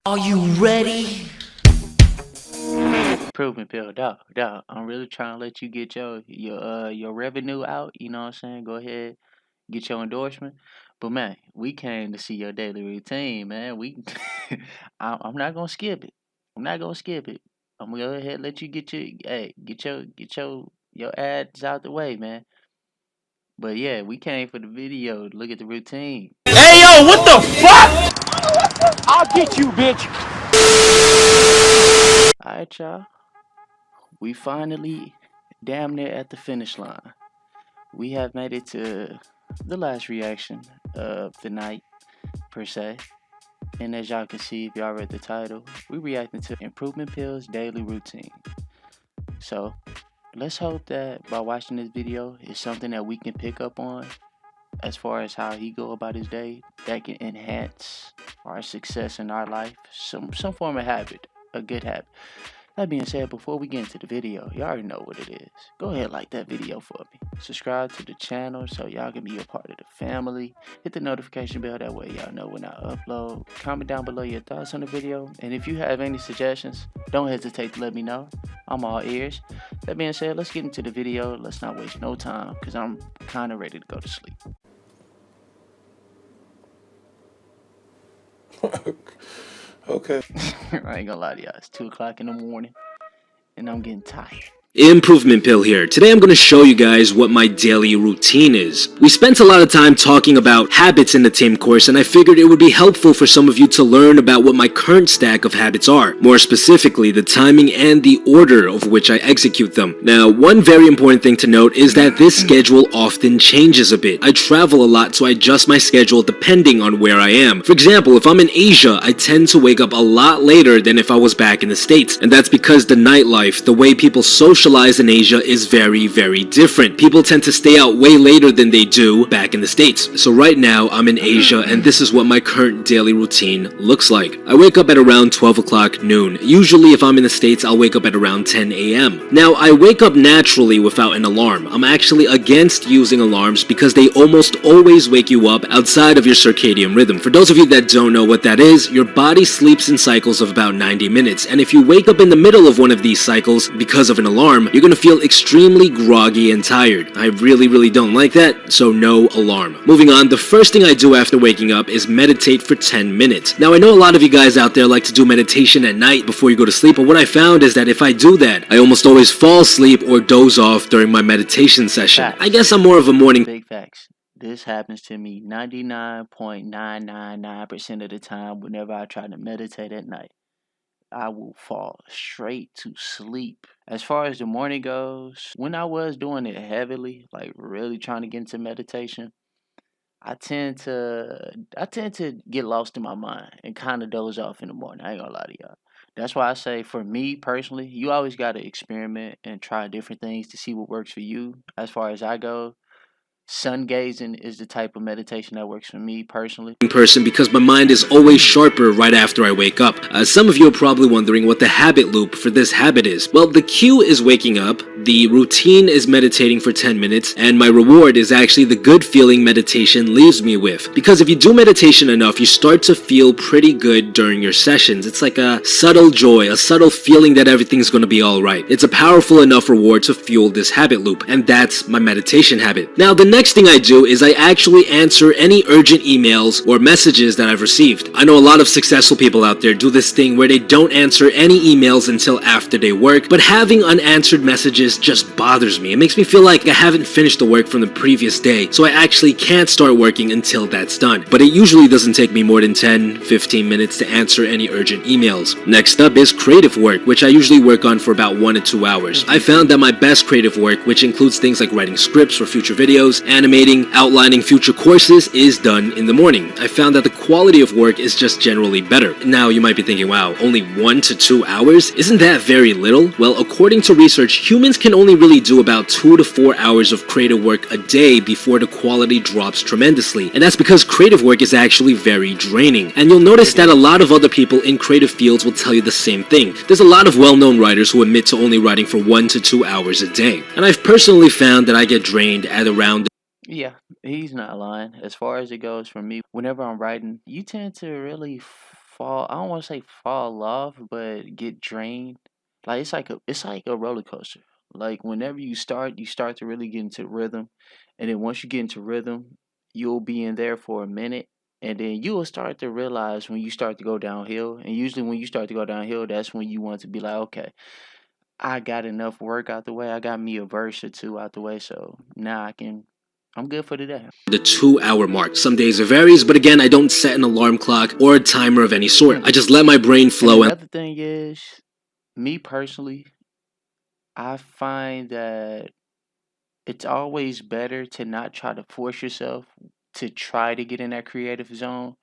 Are you ready? Improvement pill, dog. I'm really trying to let you get your revenue out. You know what I'm saying? Go ahead, get your endorsement. But man, we came to see your daily routine, man. I'm not gonna skip it. I'm not gonna skip it. I'm gonna go ahead and let you get your ads out the way, man. But yeah, we came for the video to look at the routine. Hey yo, what the fuck? I'll get you, bitch. All right, y'all. We finally damn near at the finish line. We have made it to the last reaction of the night, per se. And as y'all can see, if y'all read the title, we reacting to Improvement Pill's daily routine. So let's hope that by watching this video, it's something that we can pick up on as far as how he go about his day that can enhance our success in our life. Some form of habit, a good habit. That being said, before we get into the video, you already know what it is. Go ahead, like that video for me. Subscribe to the channel so y'all can be a part of the family. Hit the notification bell, that way y'all know when I upload. Comment down below your thoughts on the video. And if you have any suggestions, don't hesitate to let me know. I'm all ears. That being said, let's get into the video. Let's not waste no time because I'm kind of ready to go to sleep. Okay. I ain't gonna lie to y'all. It's 2 o'clock in the morning and I'm getting tired. Improvement Pill here. Today I'm going to show you guys what my daily routine is. We spent a lot of time talking about habits in the TAME course, and I figured it would be helpful for some of you to learn about what my current stack of habits are. More specifically, the timing and the order of which I execute them. Now, one very important thing to note is that this schedule often changes a bit. I travel a lot, so I adjust my schedule depending on where I am. For example, if I'm in Asia, I tend to wake up a lot later than if I was back in the States, and that's because the nightlife, the way people socialize in Asia is very, very different. People tend to stay out way later than they do back in the States. So right now, I'm in Asia, and this is what my current daily routine looks like. I wake up at around 12 o'clock noon. Usually, if I'm in the States, I'll wake up at around 10 a.m. Now, I wake up naturally without an alarm. I'm actually against using alarms because they almost always wake you up outside of your circadian rhythm. For those of you that don't know what that is, your body sleeps in cycles of about 90 minutes, and if you wake up in the middle of one of these cycles because of an alarm, you're gonna feel extremely groggy and tired. I really don't like that, so no alarm. Moving on, the first thing I do after waking up is meditate for 10 minutes. Now, I know a lot of you guys out there like to do meditation at night before you go to sleep, but what I found is that if I do that, I almost always fall asleep or doze off during my meditation session. Facts. I guess I'm more of a morning Big facts. This happens to me 99.999% of the time whenever I try to meditate at night. I will fall straight to sleep. As far as the morning goes, when I was doing it heavily, like really trying to get into meditation, I tend to get lost in my mind and kind of doze off in the morning. I ain't gonna lie to y'all. That's why I say for me personally, you always gotta experiment and try different things to see what works for you. As far as I go, sun gazing is the type of meditation that works for me personally. person because my mind is always sharper right after I wake up. Some of you are probably wondering what the habit loop for this habit is. Well, the cue is waking up, the routine is meditating for 10 minutes, and my reward is actually the good feeling meditation leaves me with. Because if you do meditation enough, you start to feel pretty good during your sessions. It's like a subtle joy, a subtle feeling that everything's going to be alright. It's a powerful enough reward to fuel this habit loop, and that's my meditation habit. Now, the next thing I do is I actually answer any urgent emails or messages that I've received. I know a lot of successful people out there do this thing where they don't answer any emails until after they work, but having unanswered messages just bothers me. It makes me feel like I haven't finished the work from the previous day, so I actually can't start working until that's done. But it usually doesn't take me more than 10-15 minutes to answer any urgent emails. Next up is creative work, which I usually work on for about 1 to 2 hours. I found that my best creative work, which includes things like writing scripts for future videos, animating, outlining future courses, is done in the morning. I found that the quality of work is just generally better. Now, you might be thinking, wow, only 1 to 2 hours? Isn't that very little? Well, according to research, humans can only really do about 2 to 4 hours of creative work a day before the quality drops tremendously. And that's because creative work is actually very draining. And you'll notice that a lot of other people in creative fields will tell you the same thing. There's a lot of well-known writers who admit to only writing for 1 to 2 hours a day. And I've personally found that I get drained at around Yeah, he's not lying. As far as it goes for me, whenever I'm writing, you tend to really fall. I don't want to say fall off, but get drained. Like it's like a roller coaster. Like whenever you start to really get into rhythm, and then once you get into rhythm, you'll be in there for a minute, and then you will start to realize when you start to go downhill. And usually when you start to go downhill, that's when you want to be like, okay, I got enough work out the way. I got me a verse or two out the way, so now I'm good for today. The 2 hour mark. Some days it varies, but again, I don't set an alarm clock or a timer of any sort. I just let my brain flow. And another thing is, me personally, I find that it's always better to not try to force yourself to try to get in that creative zone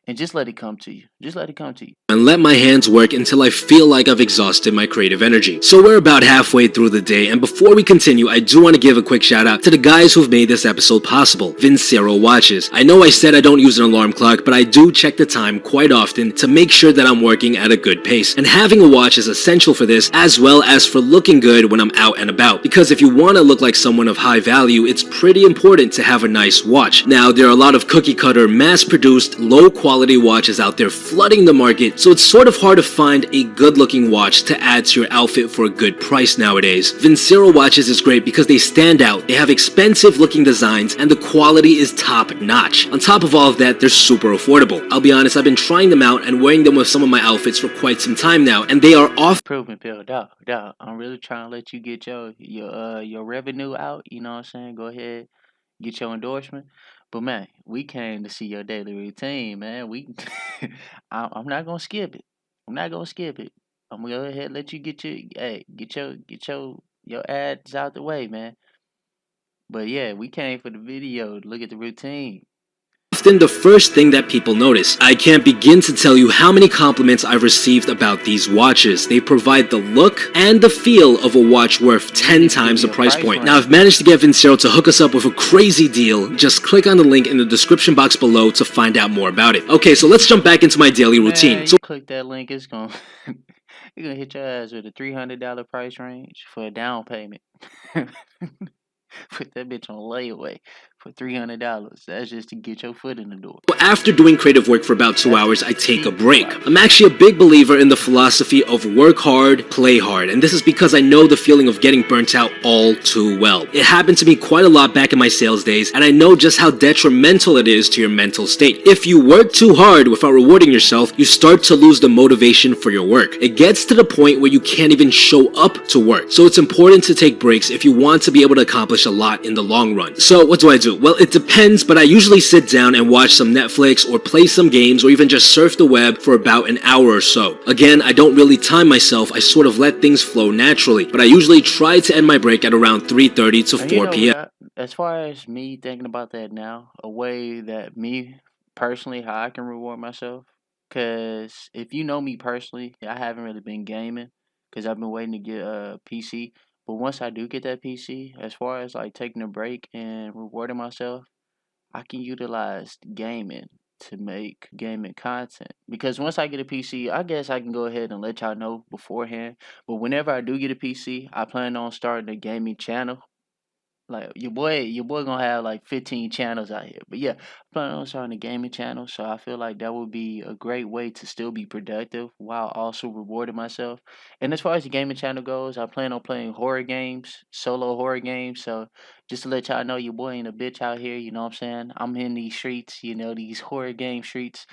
and just let it come to you. Just let it come to you. And let my hands work until I feel like I've exhausted my creative energy. So we're about halfway through the day, and before we continue, I do want to give a quick shout out to the guys who've made this episode possible, Vincero Watches. I know I said I don't use an alarm clock, but I do check the time quite often to make sure that I'm working at a good pace. And having a watch is essential for this, as well as for looking good when I'm out and about. Because if you want to look like someone of high value, it's pretty important to have a nice watch. Now, there are a lot of cookie cutter, mass-produced, low-quality watches out there flooding the market, so it's sort of hard to find a good-looking watch to add to your outfit for a good price nowadays. Vincero watches is great because they stand out, they have expensive-looking designs, and the quality is top-notch. On top of all of that, they're super affordable. I'll be honest, I've been trying them out and wearing them with some of my outfits for quite some time now, and they are off. Proven pill, dog. I'm really trying to let you get your revenue out. You know what I'm saying? Go ahead, get your endorsement. But man, we came to see your daily routine, man. I'm not gonna skip it. I'm not gonna skip it. I'm gonna go ahead and let you get your ads out the way, man. But yeah, we came for the video to look at the routine. Often the first thing that people notice. I can't begin to tell you how many compliments I've received about these watches. They provide the look and the feel of a watch worth 10 times the price point. Now, I've managed to get Vincero to hook us up with a crazy deal. Just click on the link in the description box below to find out more about it. Okay, so let's jump back into my daily routine. Man, you click that link, it's gonna you're gonna hit your ass with a $300 price range for a down payment. Put that bitch on layaway for $300. That's just to get your foot in the door. After doing creative work for about 2 hours, I take a break. I'm actually a big believer in the philosophy of work hard, play hard, and this is because I know the feeling of getting burnt out all too well. It happened to me quite a lot back in my sales days, and I know just how detrimental it is to your mental state. If you work too hard without rewarding yourself, you start to lose the motivation for your work. It gets to the point where you can't even show up to work. So it's important to take breaks if you want to be able to accomplish a lot in the long run. So what do I do? Well, it depends, but I usually sit down and watch some Netflix or play some games or even just surf the web for about an hour or so. Again, I don't really time myself, I sort of let things flow naturally, but I usually try to end my break at around 3:30 to 4 p.m. As far as me thinking about that now, a way that me personally, how I can reward myself, because if you know me personally, I haven't really been gaming because I've been waiting to get a PC. But once I do get that PC, as far as like taking a break and rewarding myself, I can utilize gaming to make gaming content. Because once I get a PC, I guess I can go ahead and let y'all know beforehand. But whenever I do get a PC, I plan on starting a gaming channel. Like your boy gonna have like 15 channels out here. But yeah, I plan on starting a gaming channel, so I feel like that would be a great way to still be productive while also rewarding myself. And as far as the gaming channel goes, I plan on playing horror games, solo horror games. So just to let y'all know, your boy ain't a bitch out here. You know what I'm saying? I'm in these streets. You know, these horror game streets.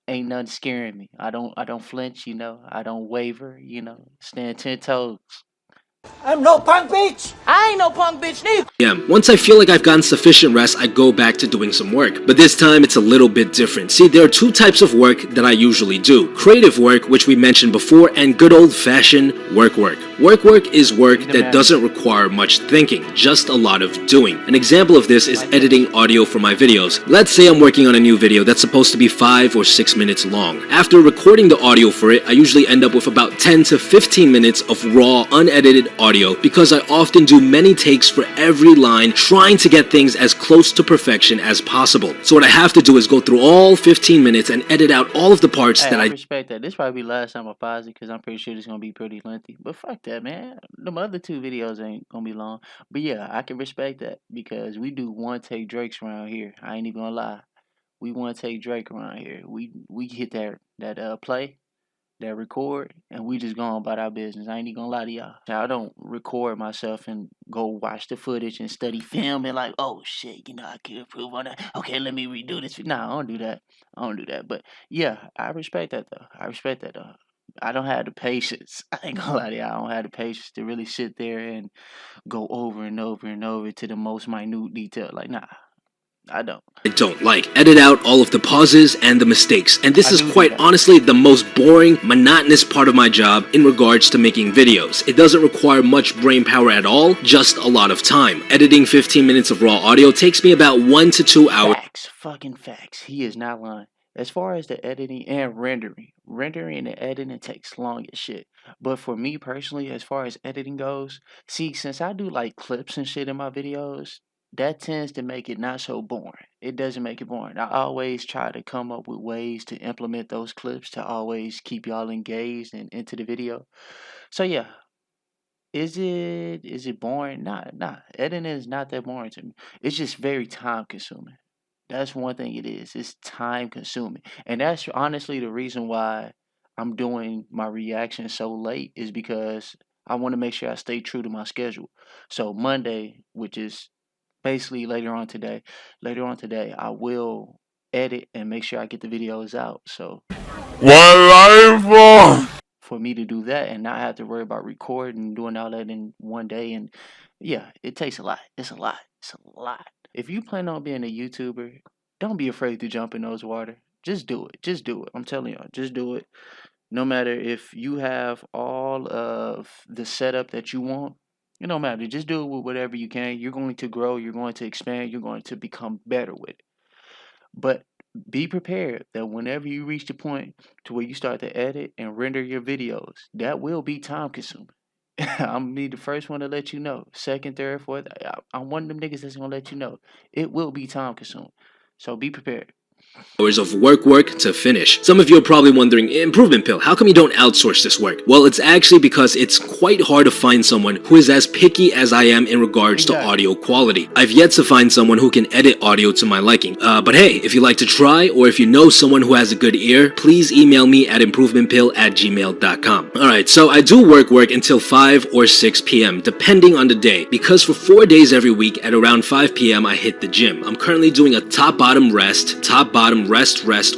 Ain't nothing scaring me. I don't flinch. You know, I don't waver. You know, stand 10 toes. I'm no punk bitch! I ain't no punk bitch neither. Yeah, once I feel like I've gotten sufficient rest, I go back to doing some work. But this time, it's a little bit different. See, there are two types of work that I usually do. Creative work, which we mentioned before, and good old-fashioned work. Work is work that doesn't require much thinking, just a lot of doing. An example of this is editing audio for my videos. Let's say I'm working on a new video that's supposed to be 5 or 6 minutes long. After recording the audio for it, I usually end up with about 10 to 15 minutes of raw, unedited audio because I often do many takes for every line, trying to get things as close to perfection as possible. So what I have to do is go through all 15 minutes and edit out all of the parts that I respect that. This probably be last time I pause it because I'm pretty sure it's gonna be pretty lengthy. But fuck that, man. Them other two videos ain't gonna be long. But yeah, I can respect that because we do one take Drakes around here. I ain't even gonna lie. we want to take Drake around here. We hit that play, that record, and we just go on about our business. I ain't even gonna lie to y'all. I don't record myself and go watch the footage and study film and like, oh shit, I can improve on that. Okay, let me redo this. Nah, I don't do that. I don't do that. But yeah, I respect that though. I respect that though. I don't have the patience. I ain't gonna lie to y'all. I don't have the patience to really sit there and go over and over and over to the most minute detail. Like, nah, I don't. I don't like. Edit out all of the pauses and the mistakes. And this I is do quite that. honestly the most boring, monotonous part of my job in regards to making videos. It doesn't require much brain power at all, just a lot of time. Editing 15 minutes of raw audio takes me about 1 to 2 hours. Facts, fucking facts. He is not lying. As far as the editing and rendering and editing takes long as shit. But for me personally, as far as editing goes, see, since I do like clips and shit in my videos, that tends to make it not so boring. It doesn't make it boring. I always try to come up with ways to implement those clips to always keep y'all engaged and into the video. So yeah, is it boring? Nah. Editing is not that boring to me. It's just very time consuming. That's one thing it is. It's time consuming. And that's honestly the reason why I'm doing my reaction so late is because I want to make sure I stay true to my schedule. So Monday, which is basically later on today, I will edit and make sure I get the videos out. So One life. for me to do that and not have to worry about recording and doing all that in one day, and yeah, it takes a lot. It's a lot. It's a lot. If you plan on being a YouTuber, don't be afraid to jump in those water. Just do it. Just do it. I'm telling y'all, just do it. No matter if you have all of the setup that you want, it don't matter. Just do it with whatever you can. You're going to grow, you're going to expand, you're going to become better with it. But be prepared that whenever you reach the point to where you start to edit and render your videos, that will be time consuming. I'm gonna be the first one to let you know. Second, third, fourth. I'm one of them niggas that's gonna let you know. It will be time consuming. So be prepared. Hours of work to finish. Some of you are probably wondering, Improvement Pill, how come you don't outsource this work? Well, it's actually because it's quite hard to find someone who is as picky as I am in regards to audio quality. I've yet to find someone who can edit audio to my liking. But hey, if you like to try, or if you know someone who has a good ear, please email me at improvementpill@gmail.com. Alright, so I do work until 5 or 6 p.m. depending on the day, because for 4 days every week at around 5 p.m. I hit the gym. I'm currently doing a top-bottom rest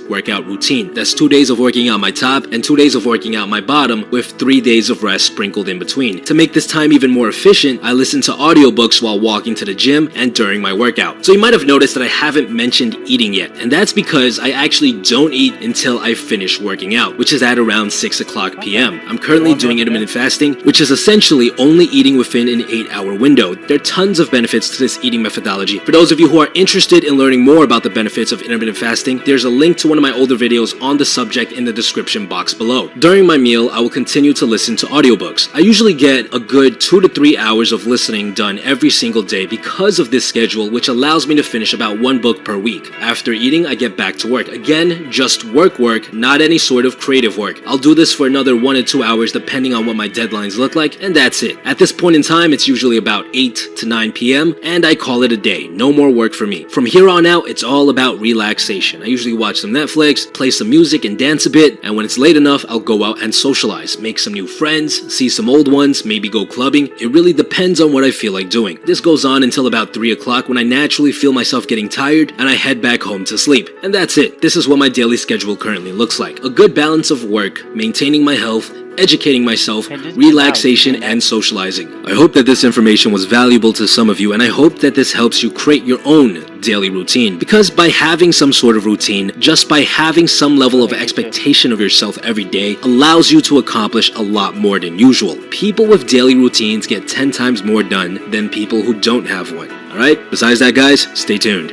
workout routine. That's 2 days of working out my top and 2 days of working out my bottom, with 3 days of rest sprinkled in between. To make this time even more efficient, I listen to audiobooks while walking to the gym and during my workout. So you might have noticed that I haven't mentioned eating yet, and that's because I actually don't eat until I finish working out, which is at around 6 o'clock p.m. I'm currently doing intermittent fasting, which is essentially only eating within an 8-hour window. There are tons of benefits to this eating methodology. For those of you who are interested in learning more about the benefits of intermittent fasting, there's a link to one of my older videos on the subject in the description box below. During my meal, I will continue to listen to audiobooks. I usually get a good 2 to 3 hours of listening done every single day because of this schedule, which allows me to finish about 1 book per week. After eating, I get back to work. Again, just work, not any sort of creative work. I'll do this for another 1 to 2 hours depending on what my deadlines look like, and that's it. At this point in time, it's usually about 8 to 9 p.m. and I call it a day. No more work for me. From here on out, it's all about relaxation. I usually watch some Netflix, play some music and dance a bit, and when it's late enough, I'll go out and socialize, make some new friends, see some old ones, maybe go clubbing. It really depends on what I feel like doing. This goes on until about 3 o'clock, when I naturally feel myself getting tired and I head back home to sleep. And that's it. This is what my daily schedule currently looks like. A good balance of work, maintaining my health, educating myself, relaxation, and socializing. I hope that this information was valuable to some of you, and I hope that this helps you create your own daily routine. Because by having some sort of routine, just by having some level of expectation of yourself every day, allows you to accomplish a lot more than usual. People with daily routines get 10 times more done than people who don't have one. Alright? Besides that, guys, stay tuned.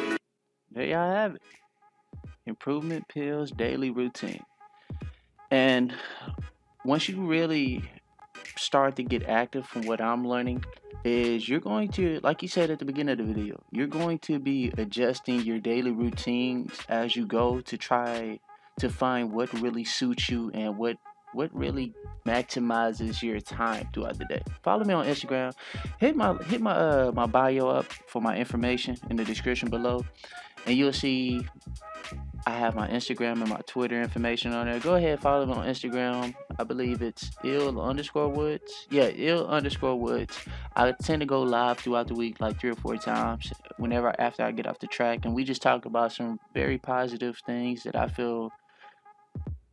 There y'all have it. Improvement Pills daily routine. And once you really start to get active, from what I'm learning, is you're going to, like you said at the beginning of the video, you're going to be adjusting your daily routines as you go to try to find what really suits you and what really maximizes your time throughout the day. Follow me on Instagram. Hit my bio up for my information in the description below, and you'll see I have my Instagram and my Twitter information on there. Go ahead, follow me on Instagram. I believe it's ill_woods. Yeah, ill_woods. I tend to go live throughout the week like 3 or 4 times whenever after I get off the track, and we just talk about some very positive things that I feel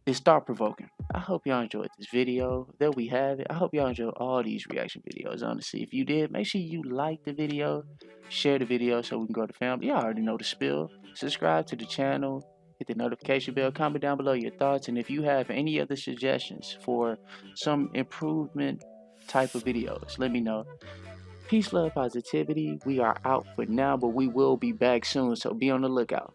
is thought provoking. I hope y'all enjoyed this video. There we have it. I hope y'all enjoyed all these reaction videos. Honestly, if you did, make sure you like the video, share the video so we can grow the family. Y'all already know the spill. Subscribe to the channel, hit the notification bell, comment down below your thoughts, and if you have any other suggestions for some improvement type of videos, let me know. Peace, love, positivity. We are out for now, but we will be back soon, so be on the lookout.